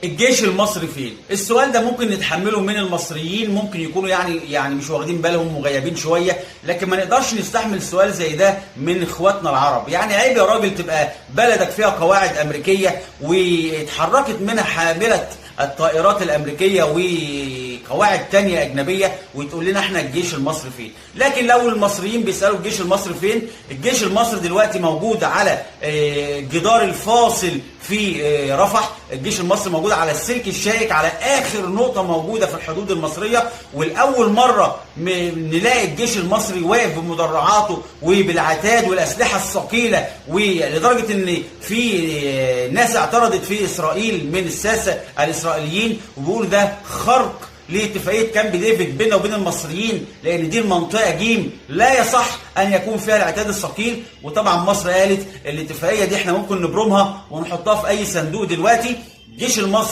الجيش المصري فين؟ السؤال ده ممكن نتحمله من المصريين، ممكن يكونوا يعني مش واخدين بالهم وغيابين شويه، لكن ما نقدرش نستحمل سؤال زي ده من اخواتنا العرب. يعني عيب يا راجل تبقى بلدك فيها قواعد امريكيه واتحركت منها حامله الطائرات الامريكيه وقواعد تانية اجنبيه وتقول لنا احنا الجيش المصري فين. لكن لو المصريين بيسالوا الجيش المصري فين، الجيش المصري دلوقتي موجود على الجدار الفاصل في رفح. الجيش المصري موجود على السلك الشائك على اخر نقطه موجوده في الحدود المصريه، والاول مره نلاقي الجيش المصري واقف بمدرعاته وبالعتاد والاسلحه الثقيله، ولدرجه ان في ناس اعترضت في اسرائيل من الساسه الاسرائيليين وبيقولوا ده خرق لاتفاقيه كامب ديفيد بيننا وبين المصريين، لان دي المنطقه جيم لا يصح ان يكون فيها العتاد الثقيل. وطبعا مصر قالت الاتفاقيه دي احنا ممكن نبرمها ونحطها في اي صندوق دلوقتي. الجيش المصري